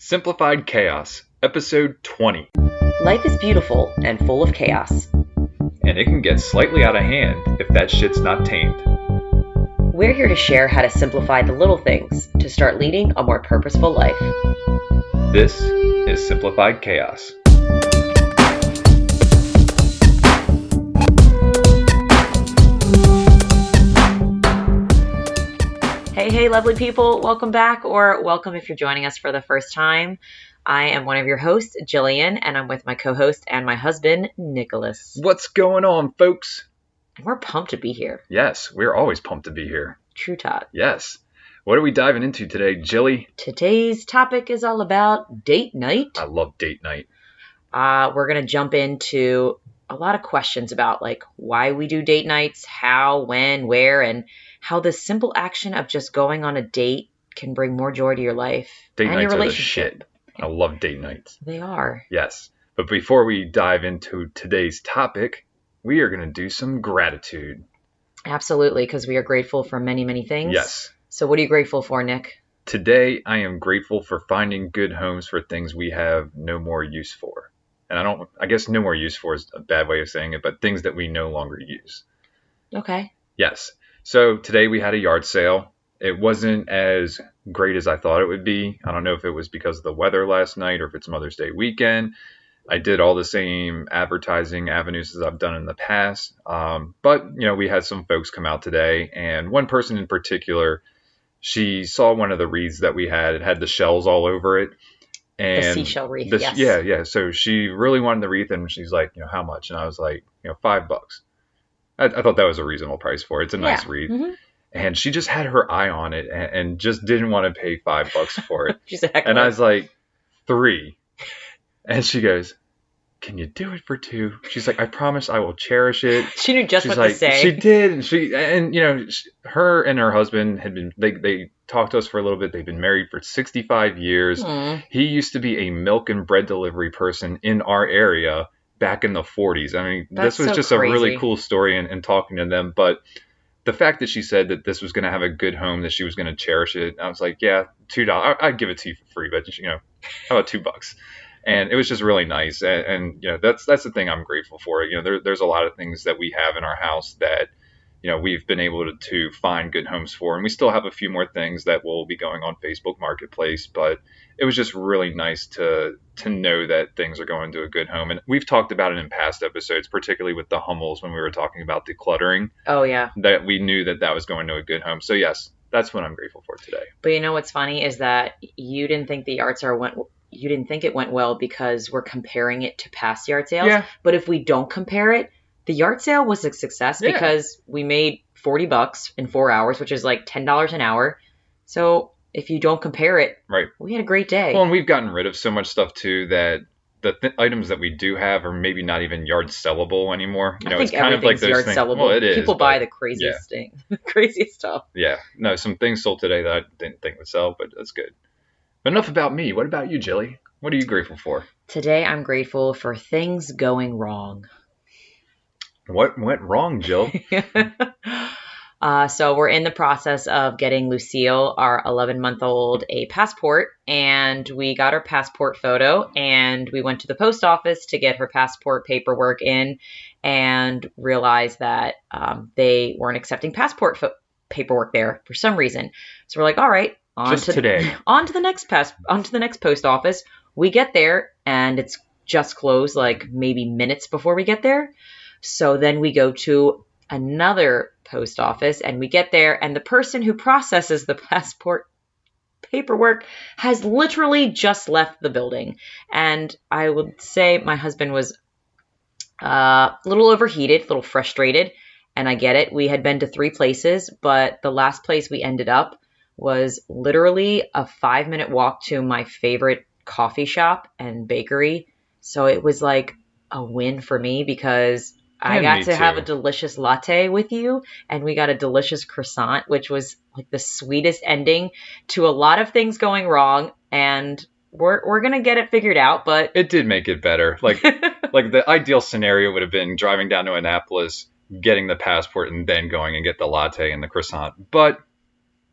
Simplified Chaos, Episode 20. Life is beautiful and full of chaos. And it can get slightly out of hand if that shit's not tamed. We're here to share how to simplify the little things to start leading a more purposeful life. This is Simplified Chaos. Hey, lovely people. Welcome back, or welcome if you're joining us for the first time. I am one of your hosts, Jillian, and I'm with my co-host and my husband, Nicholas. What's going on, folks? We're pumped to be here. Yes, we're always pumped to be here. True Todd. Yes. What are we diving into today, Jilly? Today's topic is all about date night. I love date night. We're going to jump into a lot of questions about like why we do date nights, how, when, where, and how the simple action of just going on a date can bring more joy to your life Date and your nights are the relationship. shit. I love date nights. They are. Yes. But before we dive into today's topic, we are going to do some gratitude. Absolutely, because we are grateful for many, many things. Yes. So what are you grateful for, Nick? Today, I am grateful for finding good homes for things we have no more use for. And I guess no more use for is a bad way of saying it, but things that we no longer use. Okay. Yes. So today we had a yard sale. It wasn't as great as I thought it would be. I don't know if it was because of the weather last night or if it's Mother's Day weekend. I did all the same advertising avenues as I've done in the past. But, we had some folks come out today, and one person in particular, she saw one of the wreaths that we had. It had the shells all over it. And the seashell wreath, yes. Yeah. So she really wanted the wreath, and she's like, how much? And I was like, $5. I thought that was a reasonable price for it. It's a nice wreath. Mm-hmm. And she just had her eye on it and just didn't want to pay $5 for it. She's a heckler. And I was like, $3. And she goes, can you do it for $2? She's like, I promise I will cherish it. She knew just She's what like, to say. She did. Her and her husband had been, they talked to us for a little bit. They've been married for 65 years. He used to be a milk and bread delivery person in our area back in the 40s. I mean, this was so just crazy. A really cool story and talking to them. But the fact that she said that this was going to have a good home, that she was going to cherish it, I was like, yeah, $2. I'd give it to you for free, but how about $2? And it was just really nice. And that's the thing I'm grateful for. There's a lot of things that we have in our house that, we've been able to find good homes for. And we still have a few more things that will be going on Facebook Marketplace. But it was just really nice to know that things are going to a good home. And we've talked about it in past episodes, particularly with the Hummels when we were talking about decluttering. Oh, yeah. That we knew that was going to a good home. So, yes, that's what I'm grateful for today. But what's funny is that you didn't think the yard sale you didn't think it went well because we're comparing it to past yard sales. Yeah. But if we don't compare it, the yard sale was a success because we made $40 in 4 hours, which is like $10 an hour. So if you don't compare it, right, we had a great day. Well, and we've gotten rid of so much stuff too that the items that we do have are maybe not even yard sellable anymore. I think it's kind of like those yard things. Sellable. Well, it is. People buy the craziest thing, the craziest stuff. Yeah. No, some things sold today that I didn't think would sell, but that's good. But enough about me. What about you, Jilly? What are you grateful for? Today, I'm grateful for things going wrong. What went wrong, Jill? So we're in the process of getting Lucille, our 11-month-old, a passport, and we got her passport photo, and we went to the post office to get her passport paperwork in and realized that they weren't accepting passport paperwork there for some reason. So we're like, all right, on to the next post office. We get there, and it's just closed, like maybe minutes before we get there. So then we go to another post office, and we get there, and the person who processes the passport paperwork has literally just left the building. And I would say my husband was a little overheated, a little frustrated, and I get it. We had been to 3 places, but the last place we ended up was literally a 5-minute walk to my favorite coffee shop and bakery. So it was like a win for me because I got to have a delicious latte with you, and we got a delicious croissant, which was like the sweetest ending to a lot of things going wrong. And we're going to get it figured out, but it did make it better. Like the ideal scenario would have been driving down to Annapolis, getting the passport, and then going and get the latte and the croissant. But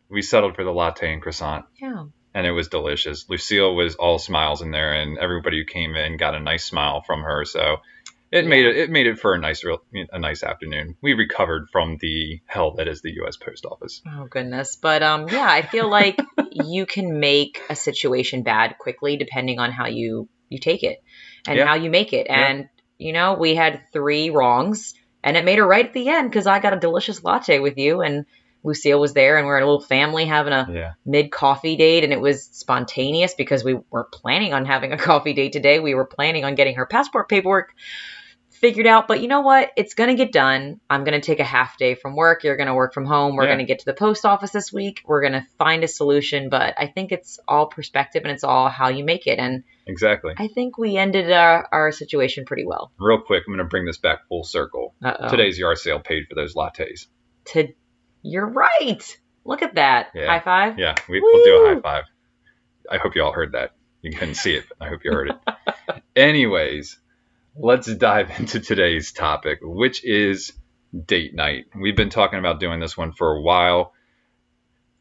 we settled for the latte and croissant. Yeah. and it was delicious. Lucille was all smiles in there, and everybody who came in got a nice smile from her. So it made it for a nice afternoon. We recovered from the hell that is the U.S. Post Office. Oh goodness. But yeah, I feel like you can make a situation bad quickly depending on how you take it and how you make it. And we had 3 wrongs, and it made her right at the end because I got a delicious latte with you, and Lucille was there, and we're a little family having a mid-coffee date, and it was spontaneous because we weren't planning on having a coffee date today. We were planning on getting her passport paperwork figured out, but you know what? It's going to get done. I'm going to take a half day from work. You're going to work from home. We're going to get to the post office this week. We're going to find a solution, but I think it's all perspective and it's all how you make it. And exactly, I think we ended our situation pretty well. Real quick, I'm going to bring this back full circle. Today's yard sale paid for those lattes. You're right. Look at that. Yeah. High five? Yeah, we'll do a high five. I hope you all heard that. You couldn't see it, but I hope you heard it. Anyways, let's dive into today's topic, which is date night. We've been talking about doing this one for a while.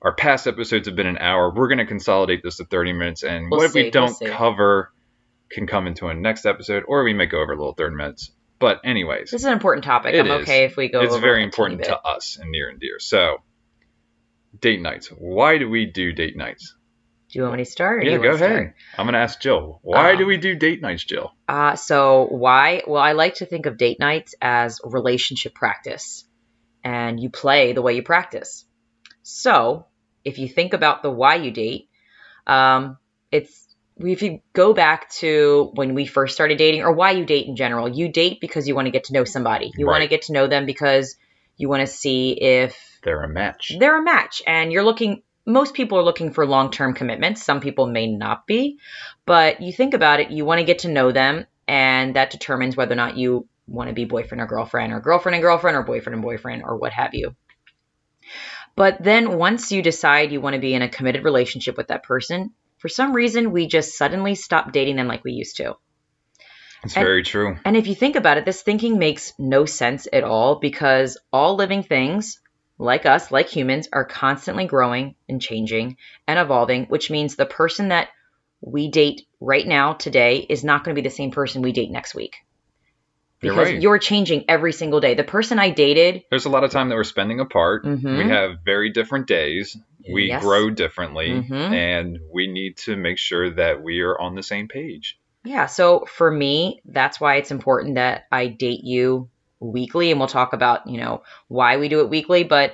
Our past episodes have been an hour. We're going to consolidate this to 30 minutes, and what if we don't cover can come into a next episode, or we may go over a little 30 minutes. But anyways. This is an important topic. I'm okay if we go over It's very important to us and near and dear. So, date nights. Why do we do date nights? Do you want me to start? Yeah, go ahead. I'm going to ask Jill. Why do we do date nights, Jill? So why? Well, I like to think of date nights as relationship practice. And you play the way you practice. So if you think about the why you date, if you go back to when we first started dating, or why you date in general, you date because you want to get to know somebody. You want to get to know them because you want to see if they're a match. They're a match. And most people are looking for long-term commitments. Some people may not be, but you think about it, you want to get to know them, and that determines whether or not you want to be boyfriend or girlfriend and girlfriend, or boyfriend and boyfriend, or what have you. But then once you decide you want to be in a committed relationship with that person, for some reason, we just suddenly stop dating them like we used to. It's very true. And if you think about it, this thinking makes no sense at all, because all living things, like us, like humans, are constantly growing and changing and evolving, which means the person that we date right now, today, is not going to be the same person we date next week. Because you're changing every single day. The person I dated... There's a lot of time that we're spending apart. Mm-hmm. We have very different days. We grow differently. Mm-hmm. And we need to make sure that we are on the same page. Yeah. So for me, that's why it's important that I date you weekly. And we'll talk about, why we do it weekly. But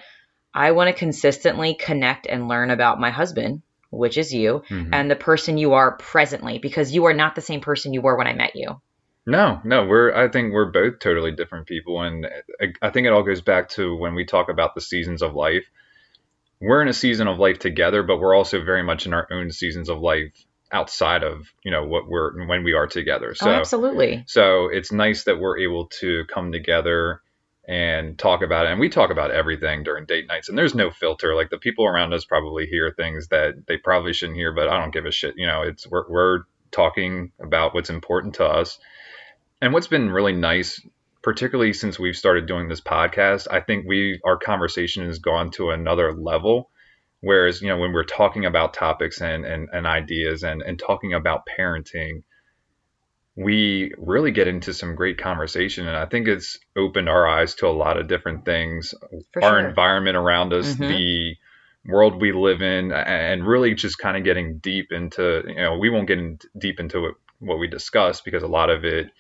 I want to consistently connect and learn about my husband, which is you, and the person you are presently. Because you are not the same person you were when I met you. No, I think we're both totally different people. And I think it all goes back to when we talk about the seasons of life. We're in a season of life together, but we're also very much in our own seasons of life outside of, when we are together. So, absolutely. So it's nice that we're able to come together and talk about it. And we talk about everything during date nights, and there's no filter. Like, the people around us probably hear things that they probably shouldn't hear, but I don't give a shit. We're talking about what's important to us. And what's been really nice, particularly since we've started doing this podcast, I think our conversation has gone to another level. Whereas, when we're talking about topics and ideas and talking about parenting, we really get into some great conversation. And I think it's opened our eyes to a lot of different things, our environment around us, the world we live in, and really just kind of getting deep into, we won't get deep into what we discuss, because a lot of it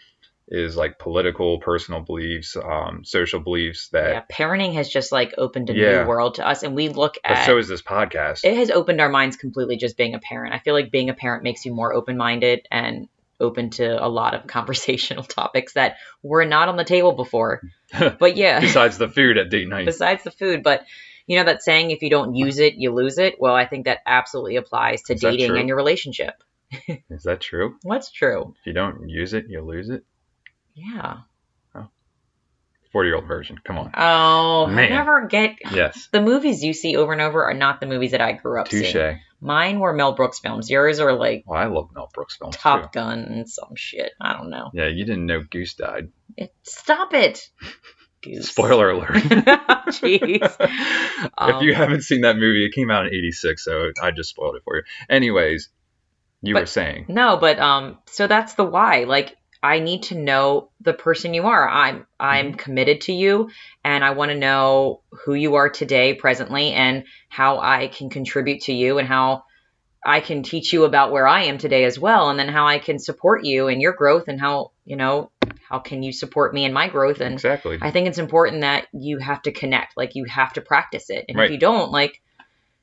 is like political, personal beliefs, social beliefs that parenting has just opened a new world to us. And we look at, but so is this podcast. It has opened our minds completely, just being a parent. I feel like being a parent makes you more open-minded and open to a lot of conversational topics that were not on the table before. But yeah. Besides the food at date night. Besides the food. But that saying, if you don't use it, you lose it. Well, I think that absolutely applies to dating and your relationship. Is that true? What's true? If you don't use it, you lose it? Yeah. 40-year-old version. Come on. Oh, man. I never get... Yes. The movies you see over and over are not the movies that I grew up seeing. Mine were Mel Brooks films. Yours are Well, I love Mel Brooks films, Top Gun and some shit. I don't know. Yeah, you didn't know Goose died. Stop it. Goose. Spoiler alert. Jeez. If you haven't seen that movie, it came out in '86, so I just spoiled it for you. Anyways, you were saying. No, but so that's the why. Like, I need to know the person you are. I'm committed to you, and I want to know who you are today, presently, and how I can contribute to you, and how I can teach you about where I am today as well, and then how I can support you in your growth, and how can you support me in my growth. And exactly. I think it's important that you have to connect, like you have to practice it. And right. if you don't, like,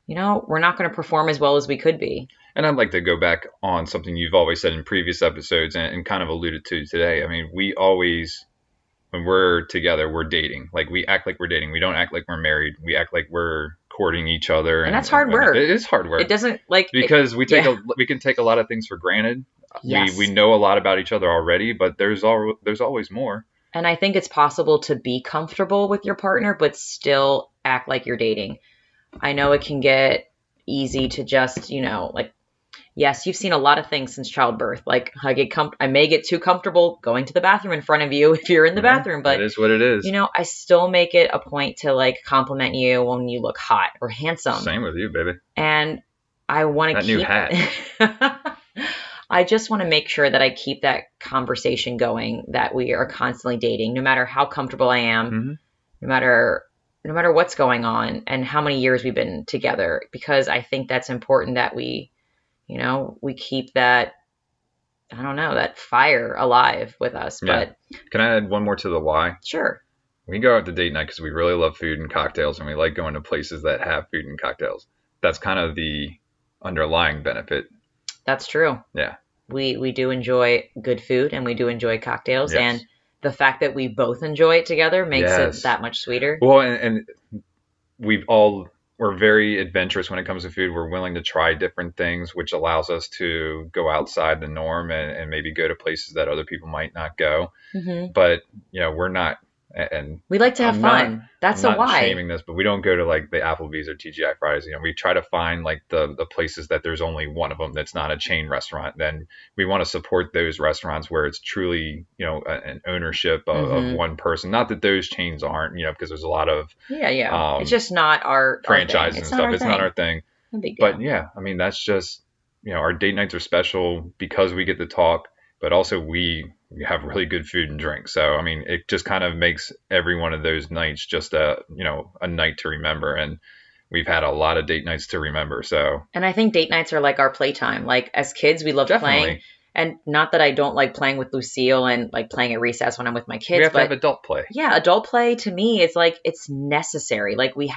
we're not going to perform as well as we could be. And I'd like to go back on something you've always said in previous episodes and kind of alluded to today. I mean, we always, when we're together, we're dating. Like, we act like we're dating. We don't act like we're married. We act like we're courting each other. And that's hard work. It is hard work. It doesn't, like... Because we can take a lot of things for granted. Yes. We know a lot about each other already, but there's always more. And I think it's possible to be comfortable with your partner, but still act like you're dating. I know it can get easy to just, like, yes, you've seen a lot of things since childbirth. Like, I may get too comfortable going to the bathroom in front of you if you're in the bathroom, but it is what it is. I still make it a point to, like, compliment you when you look hot or handsome. Same with you, baby. And I want to keep that new hat. I just want to make sure that I keep that conversation going, that we are constantly dating, no matter how comfortable I am, no matter what's going on and how many years we've been together, because I think that's important that we keep that, that fire alive with us. Yeah. But can I add one more to the why? Sure. We go out to date night because we really love food and cocktails, and we like going to places that have food and cocktails. That's kind of the underlying benefit. That's true. Yeah. We do enjoy good food, and we do enjoy cocktails. Yes. And the fact that we both enjoy it together makes it that much sweeter. Well, and we're very adventurous when it comes to food. We're willing to try different things, which allows us to go outside the norm and maybe go to places that other people might not go. Mm-hmm. But, we're not. And we like to have fun. That's a why. I'm not shaming this, but we don't go to like the Applebee's or TGI Fridays. We try to find like the places that there's only one of them that's not a chain restaurant. Then we want to support those restaurants where it's truly, an ownership of one person. Not that those chains aren't, because there's a lot of it's just not our franchises and stuff. It's not our thing. But yeah, I mean, that's just our date nights are special because we get to talk, but also we have really good food and drink. So, I mean, it just kind of makes every one of those nights just a night to remember. And we've had a lot of date nights to remember. So, and I think date nights are like our playtime. Like, as kids, we loved playing. And not that I don't like playing with Lucille and like playing at recess when I'm with my kids. We have to have adult play. Yeah, adult play to me is like, it's necessary. Like, we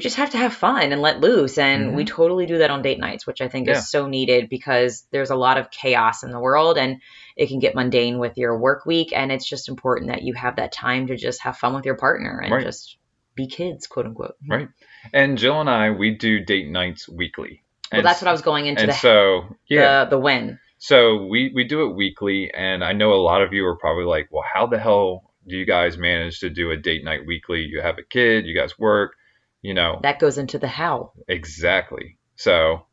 just have to have fun and let loose. And we totally do that on date nights, which I think is so needed because there's a lot of chaos in the world and it can get mundane with your work week. And it's just important that you have that time to just have fun with your partner and just be kids, quote unquote. Right. And Jill and I, we do date nights weekly. Well, that's what I was going into. And the when. So we do it weekly. And I know a lot of you are probably like, well, how the hell do you guys manage to do a date night weekly? You have a kid, you guys work. That goes into the how. Exactly. So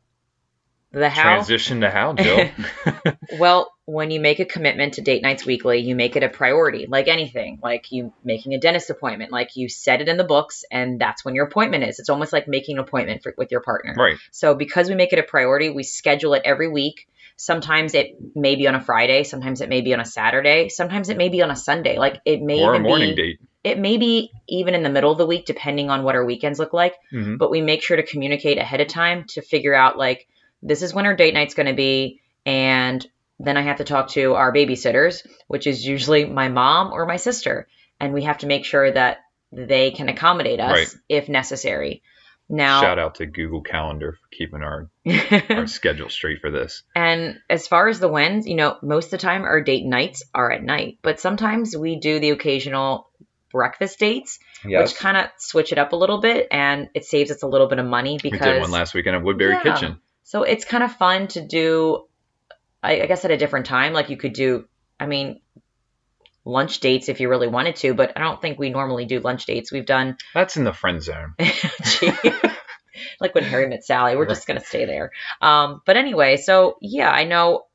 the how. Transition to how, Jill. Well, when you make a commitment to date nights weekly, you make it a priority, like anything, like you making a dentist appointment, like you set it in the books and that's when your appointment is. It's almost like making an appointment with your partner. Right. So because we make it a priority, we schedule it every week. Sometimes it may be on a Friday. Sometimes it may be on a Saturday. Sometimes it may be on a Sunday. Like it may or even a morning date. It may be even in the middle of the week, depending on what our weekends look like. Mm-hmm. But we make sure to communicate ahead of time to figure out like, this is when our date night's going to be. And then I have to talk to our babysitters, which is usually my mom or my sister. And we have to make sure that they can accommodate us if necessary. Now, shout out to Google Calendar for keeping our schedule straight for this. And as far as the wins, most of the time our date nights are at night, but sometimes we do the occasional breakfast dates, which kind of switch it up a little bit, and it saves us a little bit of money because we did one last weekend at Woodbury Kitchen. So it's kind of fun to do, I guess, at a different time. Like you could do, lunch dates if you really wanted to, but I don't think we normally do lunch dates. We've done... That's in the friend zone. Like when Harry met Sally, we're just going to stay there. But anyway, so yeah, I know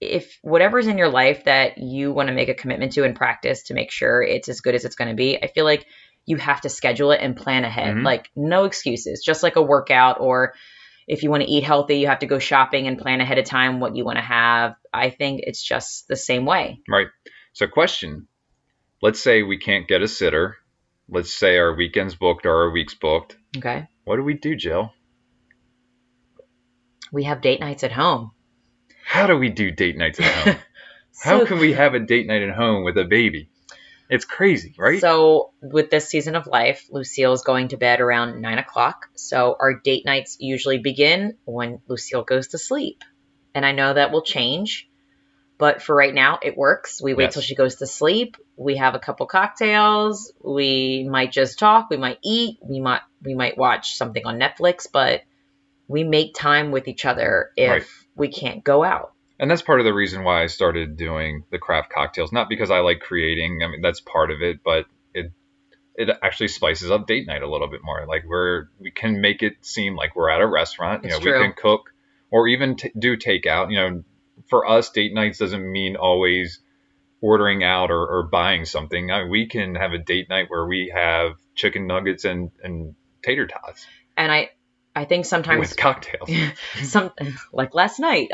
if whatever's in your life that you want to make a commitment to and practice to make sure it's as good as it's going to be, I feel like you have to schedule it and plan ahead. Like no excuses, just like a workout, or if you want to eat healthy, you have to go shopping and plan ahead of time what you want to have. I think it's just the same way. Right. So question, let's say we can't get a sitter. Let's say our weekend's booked or our week's booked. Okay. What do we do, Jill? We have date nights at home. How do we do date nights at home? How can we have a date night at home with a baby? It's crazy, right? So with this season of life, Lucille is going to bed around 9 o'clock. So our date nights usually begin when Lucille goes to sleep. And I know that will change, but for right now, it works. We wait till she goes to sleep. We have a couple cocktails. We might just talk. We might eat. We might watch something on Netflix, but we make time with each other if we can't go out. And that's part of the reason why I started doing the craft cocktails. Not because I like creating. I mean, that's part of it, but it actually spices up date night a little bit more. Like we can make it seem like we're at a restaurant. It's we true. can cook or even do takeout. For us, date nights doesn't mean always ordering out or buying something. I mean, we can have a date night where we have chicken nuggets and tater tots. And I think sometimes with cocktails, like last night,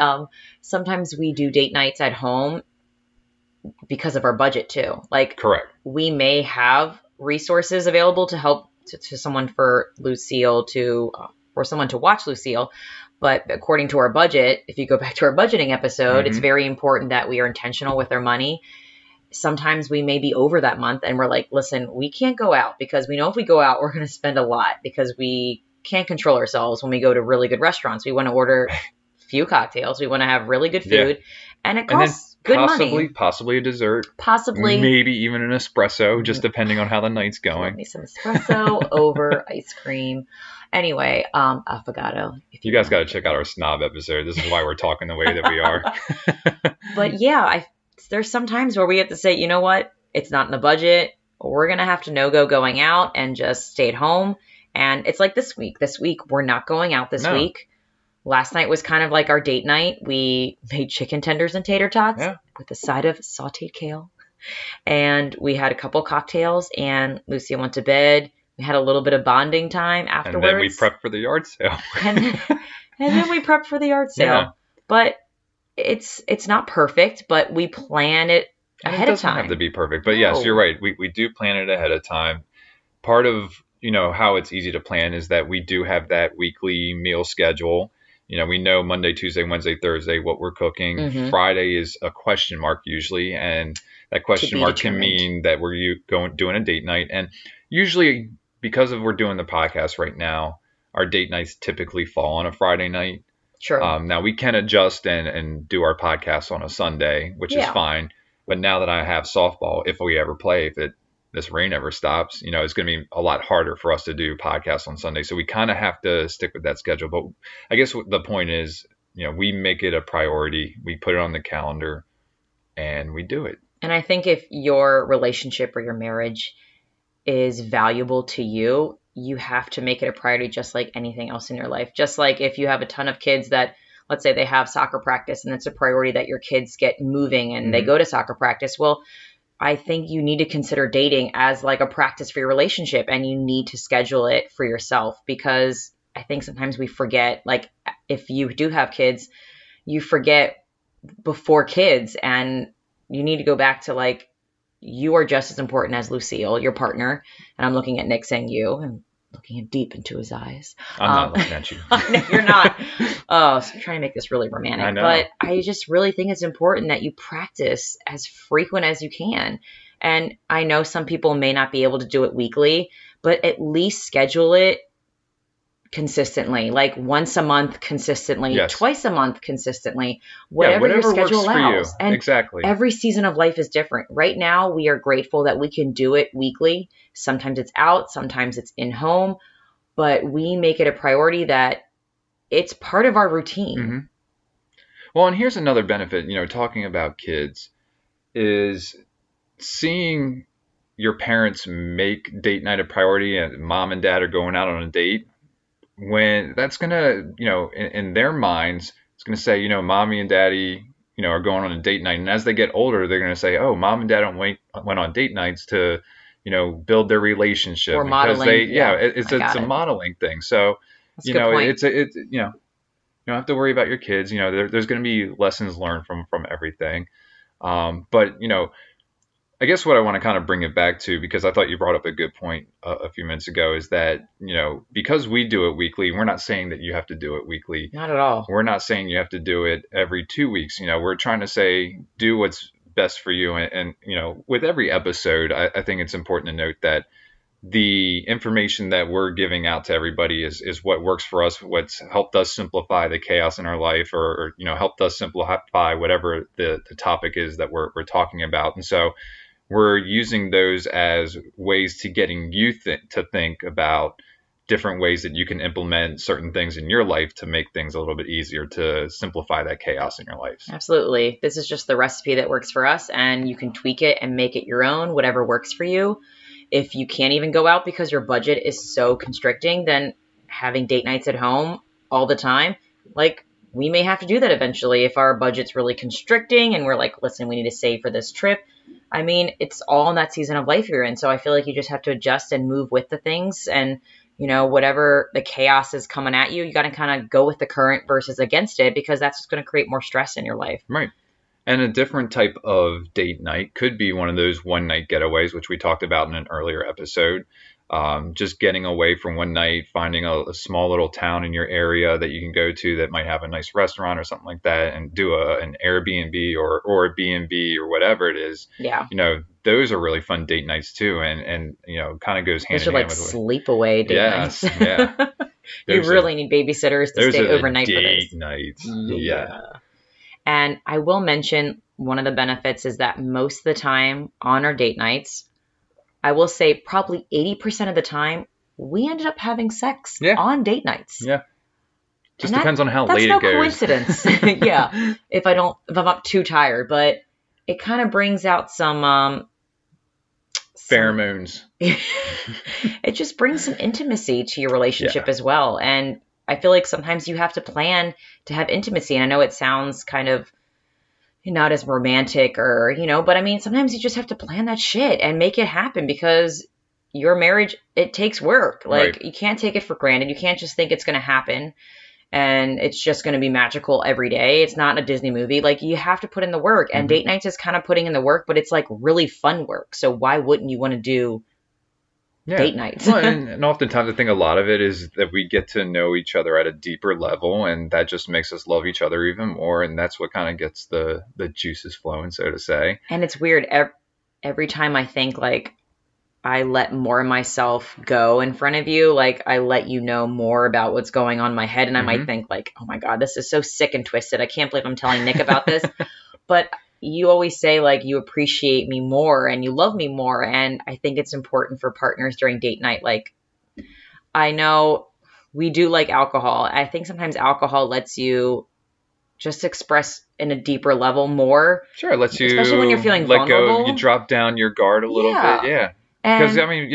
sometimes we do date nights at home because of our budget too. Like, correct. We may have resources available to help to someone for Lucille or someone to watch Lucille. But according to our budget, if you go back to our budgeting episode, it's very important that we are intentional with our money. Sometimes we may be over that month and we're like, listen, we can't go out because we know if we go out, we're going to spend a lot because we can't control ourselves when we go to really good restaurants. We want to order few cocktails. We want to have really good food. And it costs good money. Possibly a dessert. Possibly. Maybe even an espresso, just depending on how the night's going. Maybe some espresso over ice cream. Anyway, affogato. You guys got to check out our snob episode. This is why we're talking the way that we are. But yeah, there's some times where we have to say, you know what? It's not in the budget. We're going to have to no-go going out and just stay at home. And it's like this week. This week, we're not going out this week. Last night was kind of like our date night. We made chicken tenders and tater tots with a side of sauteed kale. And we had a couple cocktails and Lucia went to bed. We had a little bit of bonding time afterwards. And then we prepped for the yard sale. and then we prepped for the yard sale. Yeah. But it's not perfect, but we plan it ahead of time. It doesn't have to be perfect. But yes, you're right. We do plan it ahead of time. Part of how it's easy to plan is that we do have that weekly meal schedule. We know Monday, Tuesday, Wednesday, Thursday what we're cooking. Friday is a question mark usually, and that question mark can mean that we're doing a date night. And usually, because we're doing the podcast right now, our date nights typically fall on a Friday night. Sure. Now we can adjust and do our podcast on a Sunday, which is fine. But now that I have softball, if we ever play, if this rain ever stops, it's going to be a lot harder for us to do podcasts on Sunday. So we kind of have to stick with that schedule. But I guess the point is, we make it a priority. We put it on the calendar and we do it. And I think if your relationship or your marriage is valuable to you, you have to make it a priority just like anything else in your life. Just like if you have a ton of kids that, let's say they have soccer practice and it's a priority that your kids get moving and they go to soccer practice. Well, I think you need to consider dating as like a practice for your relationship and you need to schedule it for yourself because I think sometimes we forget, like if you do have kids, you forget before kids and you need to go back to like, you are just as important as Lucille, your partner. And I'm looking at Nick saying you and looking deep into his eyes. I'm not looking at you. No, you're not. Oh, so I'm trying to make this really romantic. I know. But I just really think it's important that you practice as frequent as you can. And I know some people may not be able to do it weekly, but at least schedule it consistently, like once a month consistently, twice a month consistently, whatever your schedule allows. And exactly. Every season of life is different. Right now, we are grateful that we can do it weekly. Sometimes it's out, sometimes it's in home, but we make it a priority that it's part of our routine. Well, and here's another benefit, talking about kids is seeing your parents make date night a priority and mom and dad are going out on a date. When that's going to, in their minds, it's going to say, mommy and daddy are going on a date night, and as they get older, they're going to say, "Oh, mom and dad went on date nights to, build their relationship Or because modeling. Yeah, it's I got a it. modeling thing." So, That's a good point. you don't have to worry about your kids. There's going to be lessons learned from everything. But I guess what I want to kind of bring it back to, because I thought you brought up a good point a few minutes ago, is that, because we do it weekly, we're not saying that you have to do it weekly. Not at all. We're not saying you have to do it every 2 weeks. We're trying to say do what's best for you. And with every episode, I think it's important to note that the information that we're giving out to everybody is what works for us, what's helped us simplify the chaos in our life, or helped us simplify whatever the topic is that we're talking about. And so we're using those as ways to getting you to think about different ways that you can implement certain things in your life to make things a little bit easier, to simplify that chaos in your life. Absolutely. This is just the recipe that works for us, and you can tweak it and make it your own, whatever works for you. If you can't even go out because your budget is so constricting, then having date nights at home all the time, like, we may have to do that eventually if our budget's really constricting and we're like, listen, we need to save for this trip. I mean, it's all in that season of life you're in. So I feel like you just have to adjust and move with the things. And, whatever the chaos is coming at you, you got to kind of go with the current versus against it, because that's just going to create more stress in your life. Right. And a different type of date night could be one of those one night getaways, which we talked about in an earlier episode. Just getting away for one night, finding a small little town in your area that you can go to that might have a nice restaurant or something like that, and do an Airbnb or a B&B or whatever it is. Yeah. Those are really fun date nights too, and kind of goes hand Those in are hand like with sleepaway date nights. Yeah. You really need babysitters to stay overnight for this. Date nights. Yeah. And I will mention one of the benefits is that most of the time on our date nights, I will say probably 80% of the time, we ended up having sex on date nights. Yeah. Just depends on how late it goes. That's no coincidence. Yeah. If I'm not too tired, but it kind of brings out some pheromones. It just brings some intimacy to your relationship as well. And I feel like sometimes you have to plan to have intimacy. And I know it sounds kind of not as romantic but I mean, sometimes you just have to plan that shit and make it happen, because your marriage, it takes work. Like, you can't take it for granted. You can't just think it's going to happen and it's just going to be magical every day. It's not a Disney movie. Like, you have to put in the work, and date nights is kind of putting in the work, but it's like really fun work. So why wouldn't you want to do date nights? Well, and oftentimes I think a lot of it is that we get to know each other at a deeper level, and that just makes us love each other even more. And that's what kind of gets the juices flowing, so to say. And it's weird. Every time I think like I let more of myself go in front of you, like I let you know more about what's going on in my head. And I might think like, oh my God, this is so sick and twisted. I can't believe I'm telling Nick about this. But you always say like you appreciate me more and you love me more. And I think it's important for partners during date night. Like, I know we do like alcohol. I think sometimes alcohol lets you just express in a deeper level more. Sure, it lets you, especially when you're feeling let vulnerable. Go, you drop down your guard a little bit. Yeah. Because I mean,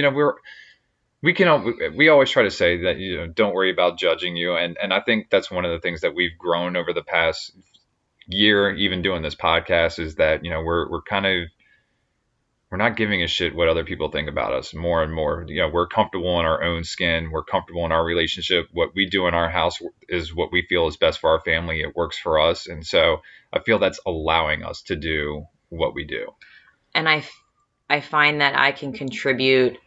we always try to say that, don't worry about judging you. And I think that's one of the things that we've grown over the past year, even doing this podcast, is that, we're not giving a shit what other people think about us more and more. We're comfortable in our own skin. We're comfortable in our relationship. What we do in our house is what we feel is best for our family. It works for us. And so I feel that's allowing us to do what we do. And I find that I can contribute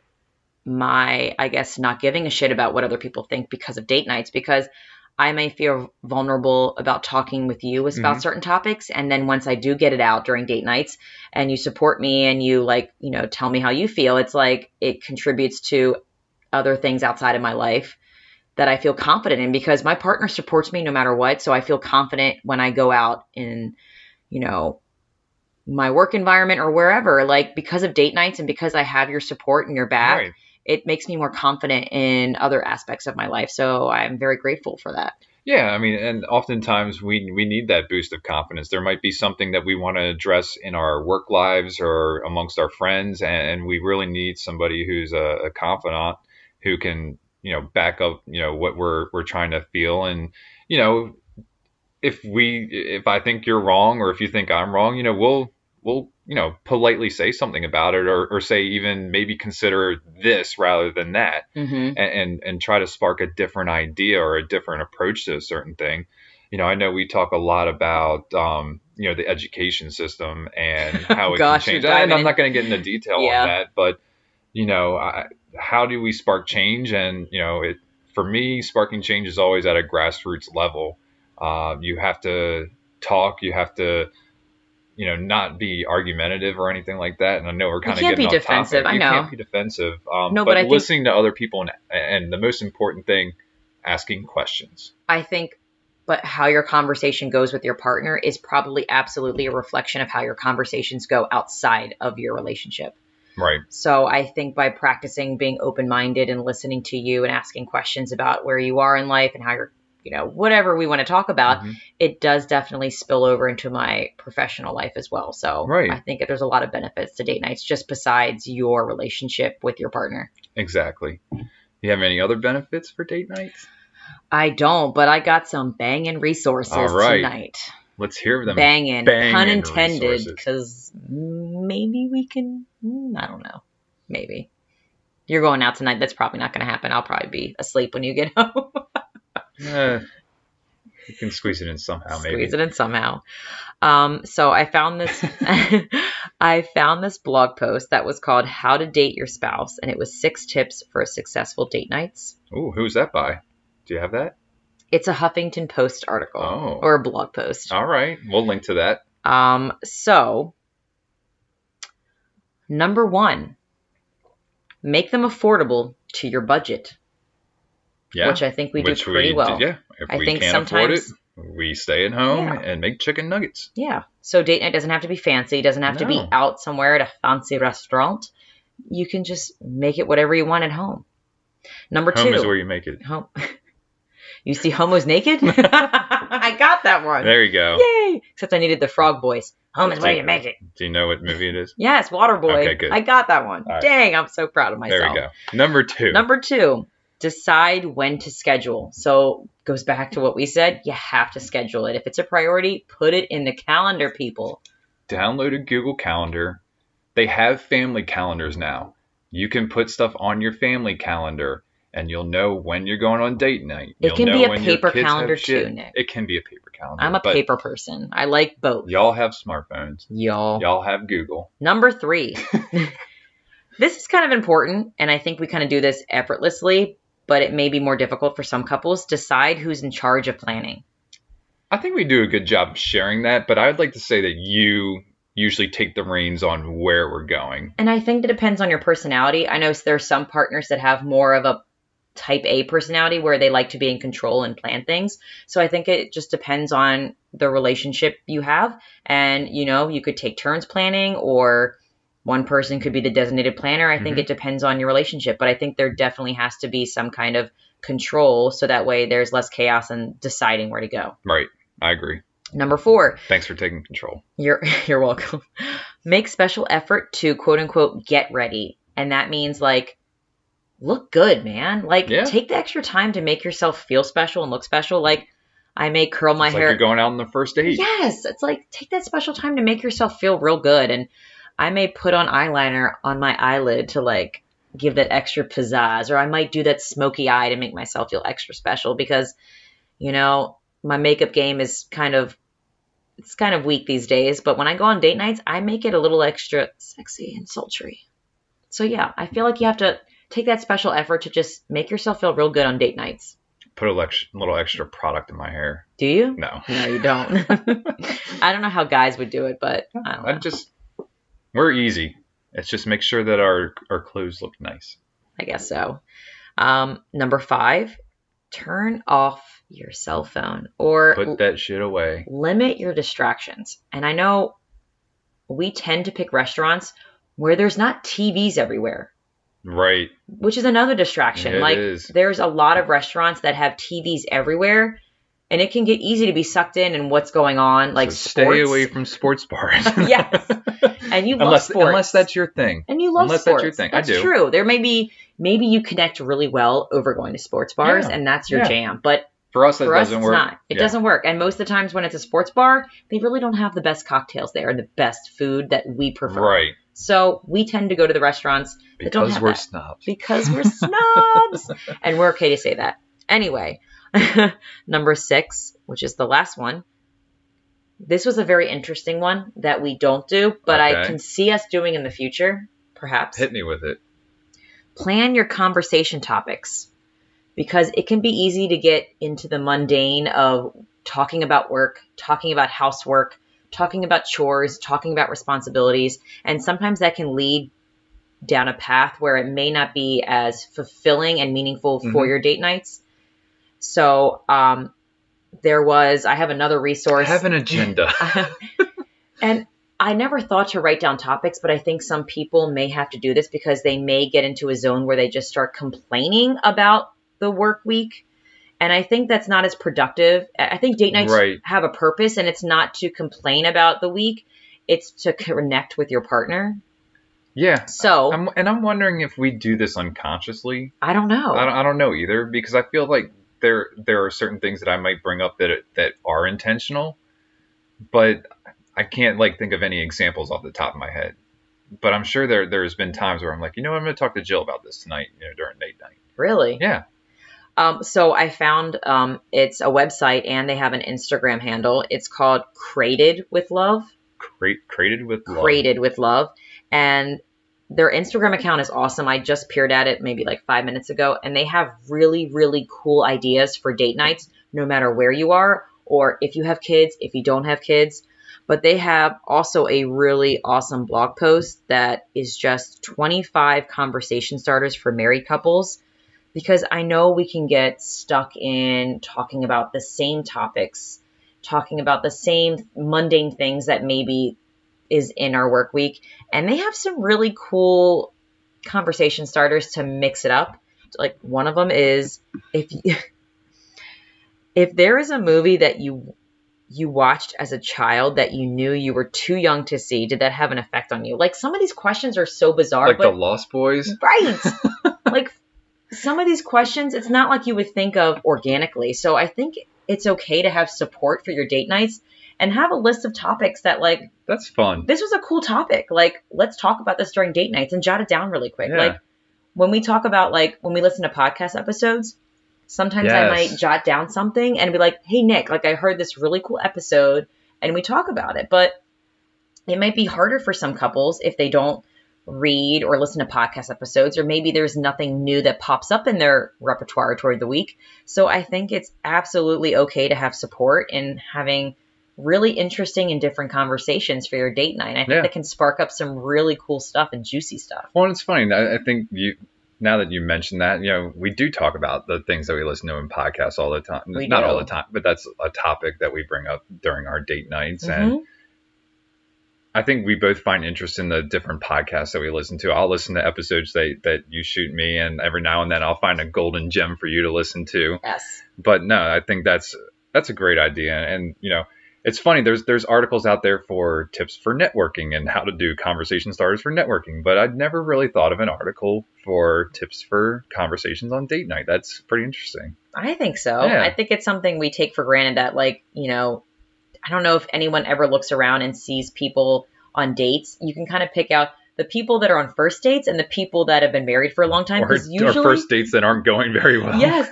my, I guess, not giving a shit about what other people think because of date nights, because I may feel vulnerable about talking with you about certain topics. And then once I do get it out during date nights and you support me and you tell me how you feel, it's like it contributes to other things outside of my life that I feel confident in, because my partner supports me no matter what. So I feel confident when I go out in, my work environment or wherever, like because of date nights and because I have your support and your back, it makes me more confident in other aspects of my life. So I'm very grateful for that. Yeah, I mean, and oftentimes we need that boost of confidence. There might be something that we want to address in our work lives or amongst our friends, and we really need somebody who's a confidant who can, back up, what we're trying to feel. And, if I think you're wrong or if you think I'm wrong, we'll politely say something about it, or say even maybe consider this rather than that, and try to spark a different idea or a different approach to a certain thing. I know we talk a lot about the education system and how it can change. And I'm not going to get into detail on that, but how do we spark change? And for me, sparking change is always at a grassroots level. You have to talk. You have to, not be argumentative or anything like that. And I know we're kind of getting off defensive. topic. I know. You can't be defensive. No, but I listening to other people and the most important thing, asking questions. I think, but how your conversation goes with your partner is probably absolutely a reflection of how your conversations go outside of your relationship. Right. So I think by practicing being open-minded and listening to you and asking questions about where you are in life and how you're, whatever we want to talk about, it does definitely spill over into my professional life as well. So I think there's a lot of benefits to date nights just besides your relationship with your partner. Exactly. You have any other benefits for date nights? I don't, but I got some banging resources tonight. Let's hear them. Banging, pun intended, because maybe we can, I don't know, maybe. You're going out tonight. That's probably not going to happen. I'll probably be asleep when you get home. You can squeeze it in somehow, maybe. Squeeze it in somehow. So I found this, I found this blog post that was called How to Date Your Spouse, and it was 6 tips for successful date nights. Ooh, who's that by? Do you have that? It's a Huffington Post article or a blog post. All right. We'll link to that. So, number 1, make them affordable to your budget. Yeah. Which I think we do pretty well. Yeah. If we can't afford it, we stay at home and make chicken nuggets. Yeah. So date night doesn't have to be fancy. It doesn't have to be out somewhere at a fancy restaurant. You can just make it whatever you want at home. Number 2. Home is where you make it. Home. You see homos naked? I got that one. There you go. Yay! Except I needed the frog voice. Home is where you make it. Do you know what movie it is? Yes, Waterboy. Okay, good. I got that one. Right. Dang, I'm so proud of myself. There we go. Number 2. Number 2, decide when to schedule. So goes back to what we said. You have to schedule it. If it's a priority, put it in the calendar, people. Download a Google Calendar. They have family calendars now. You can put stuff on your family calendar, and you'll know when you're going on date night. It can be a paper calendar too, Nick. It can be a paper calendar. I'm a paper person. I like both. Y'all have smartphones. Y'all have Google. Number 3. This is kind of important, and I think we kind of do this effortlessly, but it may be more difficult for some couples. Decide who's in charge of planning. I think we do a good job of sharing that, but I'd like to say that you usually take the reins on where we're going. And I think it depends on your personality. I know there are some partners that have more of a type A personality where they like to be in control and plan things. So I think it just depends on the relationship you have. And, you could take turns planning, or one person could be the designated planner. I think it depends on your relationship, but I think there definitely has to be some kind of control so that way there's less chaos in deciding where to go. Right. I agree. Number 4. Thanks for taking control. You're welcome. Make special effort to quote unquote get ready. And that means look good, man. Take the extra time to make yourself feel special and look special. I may curl my hair. You're going out on the first date. Yes. It's take that special time to make yourself feel real good. And I may put on eyeliner on my eyelid to give that extra pizzazz, or I might do that smoky eye to make myself feel extra special because, my makeup game is kind of weak these days. But when I go on date nights, I make it a little extra sexy and sultry. So yeah, I feel like you have to take that special effort to just make yourself feel real good on date nights. Put a little extra product in my hair. Do you? No. No, you don't. I don't know how guys would do it, but I don't know. We're easy. It's just make sure that our clothes look nice. I guess so. Number 5, turn off your cell phone or put that shit away. Limit your distractions. And I know we tend to pick restaurants where there's not TVs everywhere. Right. Which is another distraction. It is. There's a lot of restaurants that have TVs everywhere, and it can get easy to be sucked in what's going on, so stay away from sports bars. Yes. And you love sports. Unless that's your thing. And you love sports. Unless that's your thing. That's I do. True. There maybe you connect really well over going to sports bars, and that's your jam. But For us, that For us, doesn't it's work. not. It doesn't work. And most of the times when it's a sports bar, they really don't have the best cocktails there and the best food that we prefer. Right. So we tend to go to the restaurants that don't have we're that. snobs. Because we're snobs. And we're okay to say that. Anyway, number 6, which is the last one. This was a very interesting one that we don't do, but I can see us doing in the future, perhaps. Hit me with it. Plan your conversation topics, because it can be easy to get into the mundane of talking about work, talking about housework, talking about chores, talking about responsibilities, and sometimes that can lead down a path where it may not be as fulfilling and meaningful for your date nights. So, I have another resource. Have an agenda. And I never thought to write down topics, but I think some people may have to do this because they may get into a zone where they just start complaining about the work week. And I think that's not as productive. I think date nights have a purpose, and it's not to complain about the week. It's to connect with your partner. Yeah. So, I'm wondering if we do this unconsciously. I don't know. I don't know either, because I feel like there are certain things that I might bring up that are intentional, but I can't think of any examples off the top of my head. But I'm sure there's been times where I'm like, I'm going to talk to Jill about this tonight, during date night. Really? Yeah. So I found it's a website and they have an Instagram handle. It's called Crated with Love. Crated with Love. Crated with Love. And their Instagram account is awesome. I just peered at it maybe 5 minutes ago, and they have really, really cool ideas for date nights, no matter where you are, or if you have kids, if you don't have kids. But they have also a really awesome blog post that is just 25 conversation starters for married couples, because I know we can get stuck in talking about the same topics, talking about the same mundane things that maybe is in our work week. And they have some really cool conversation starters to mix it up. One of them is, if there is a movie that you watched as a child that you knew you were too young to see, did that have an effect on you? Some of these questions are so bizarre. The Lost Boys? Right. Some of these questions, it's not like you would think of organically. So I think it's okay to have support for your date nights and have a list of topics that that's fun. This was a cool topic. Let's talk about this during date nights and jot it down really quick. Yeah. When we talk about, when we listen to podcast episodes, sometimes I might jot down something and be like, hey, Nick, I heard this really cool episode, and we talk about it. But it might be harder for some couples if they don't read or listen to podcast episodes, or maybe there's nothing new that pops up in their repertoire toward the week. So I think it's absolutely okay to have support in having really interesting and different conversations for your date night. I think that can spark up some really cool stuff and juicy stuff. Well, it's funny. I think now that you mentioned that, we do talk about the things that we listen to in podcasts all the time. Not all the time, but that's a topic that we bring up during our date nights. And I think we both find interest in the different podcasts that we listen to. I'll listen to episodes that you shoot me, and every now and then I'll find a golden gem for you to listen to. Yes. But no, I think that's a great idea. And, it's funny, there's articles out there for tips for networking and how to do conversation starters for networking, but I'd never really thought of an article for tips for conversations on date night. That's pretty interesting. I think so. Yeah. I think it's something we take for granted that, I don't know if anyone ever looks around and sees people on dates. You can kind of pick out the people that are on first dates and the people that have been married for a long time. Or first dates that aren't going very well. Yes.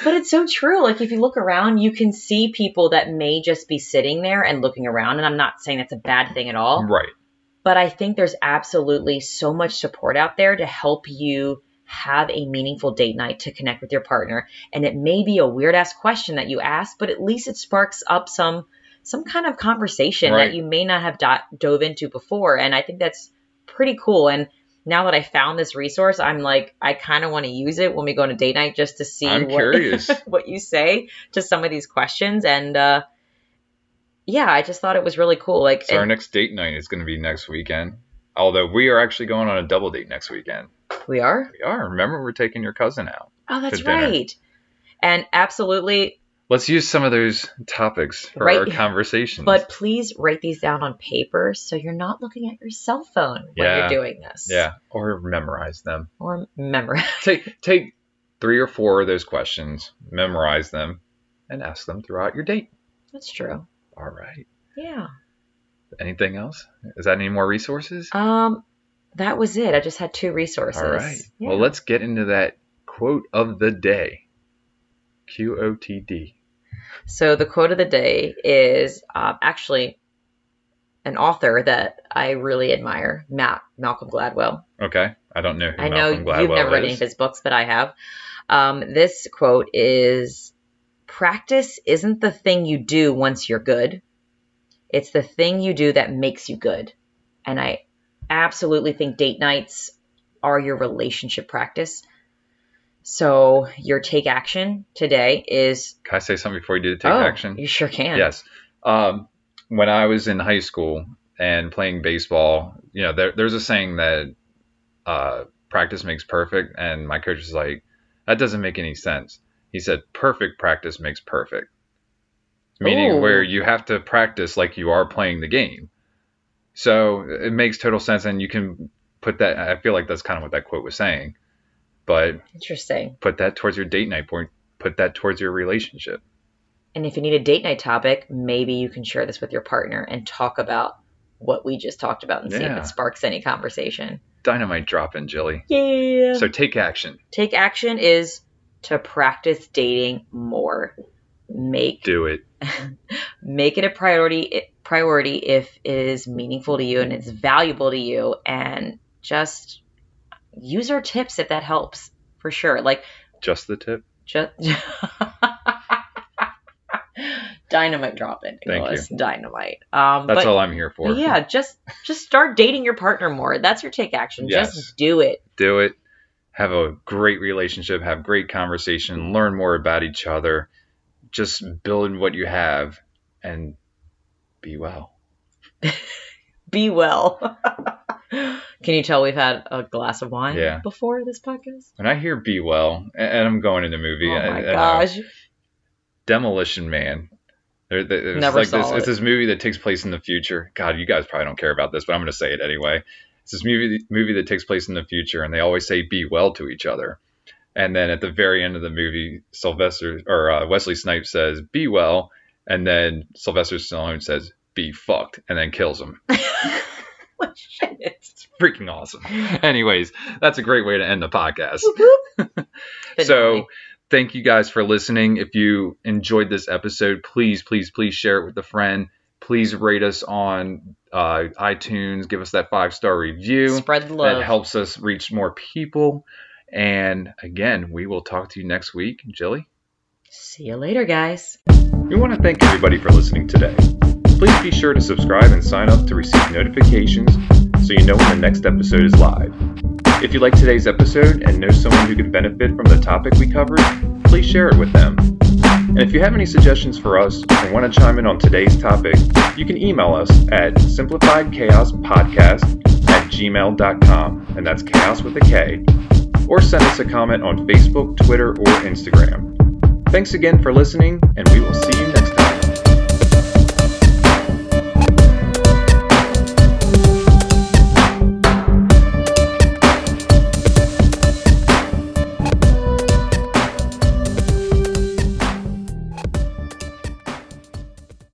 But it's so true. If you look around, you can see people that may just be sitting there and looking around. And I'm not saying that's a bad thing at all. Right. But I think there's absolutely so much support out there to help you have a meaningful date night to connect with your partner. And it may be a weird ass question that you ask, but at least it sparks up some kind of conversation that you may not have dove into before. And I think that's pretty cool. And now that I found this resource, I'm I kind of want to use it when we go on a date night just to see curious. what you say to some of these questions. And I just thought it was really cool. So our next date night is going to be next weekend. Although we are actually going on a double date next weekend. We are? We are. Remember, we're taking your cousin out. Oh, that's right. And absolutely. Let's use some of those topics for our conversations. But please write these down on paper so you're not looking at your cell phone when you're doing this. Yeah, or memorize them. Or memorize. Take 3 or 4 of those questions, memorize them, and ask them throughout your date. That's true. All right. Yeah. Anything else? Is that any more resources? That was it. I just had 2 resources. All right. Yeah. Well, let's get into that quote of the day. QOTD. So the quote of the day is actually an author that I really admire, Malcolm Gladwell. Okay. I don't know who I know Malcolm Gladwell you've never read any of his books, but I have. This quote is, "Practice isn't the thing you do once you're good. It's the thing you do that makes you good." And I absolutely think date nights are your relationship practice. So your take action today is... Can I say something before you do the take action? You sure can. Yes. When I was in high school and playing baseball, there's a saying that practice makes perfect. And my coach was like, that doesn't make any sense. He said, perfect practice makes perfect. Meaning where you have to practice like you are playing the game. So it makes total sense. And you can put that, I feel like that's kind of what that quote was saying. But interesting. Put that towards your date night point. Put that towards your relationship. And if you need a date night topic, maybe you can share this with your partner and talk about what we just talked about and see if it sparks any conversation. Dynamite dropping, Jilly. Yeah. So take action. Take action is to practice dating more. Do it. Make it a priority if it is meaningful to you and it's valuable to you, and just use our tips if that helps, for sure. Like just the tip. Dynamite dropping. Thank you. Dynamite. That's all I'm here for. Yeah, just start dating your partner more. That's your take action. Yes. Just do it. Do it. Have a great relationship. Have great conversation. Learn more about each other. Just build what you have and be well. Be well. Can you tell we've had a glass of wine before this podcast? When I hear be well, and I'm going into movie. Oh my gosh. Demolition Man. Never saw it. It's this movie that takes place in the future. God, you guys probably don't care about this, but I'm going to say it anyway. It's this movie that takes place in the future, and they always say be well to each other. And then at the very end of the movie, Wesley Snipes says, be well. And then Sylvester Stallone says, be fucked, and then kills him. Shit. It's freaking awesome. Anyways, that's a great way to end the podcast. So thank you guys for listening. If you enjoyed this episode, please, please, please share it with a friend. Please rate us on iTunes. Give us that 5-star review. Spread the love. That helps us reach more people. And again, we will talk to you next week. Jilly? See you later, guys. We want to thank everybody for listening today. Please be sure to subscribe and sign up to receive notifications so you know when the next episode is live. If you like today's episode and know someone who could benefit from the topic we covered, please share it with them. And if you have any suggestions for us or want to chime in on today's topic, you can email us at simplifiedchaospodcast@gmail.com, and that's chaos with a K, or send us a comment on Facebook, Twitter, or Instagram. Thanks again for listening, and we will see you next time.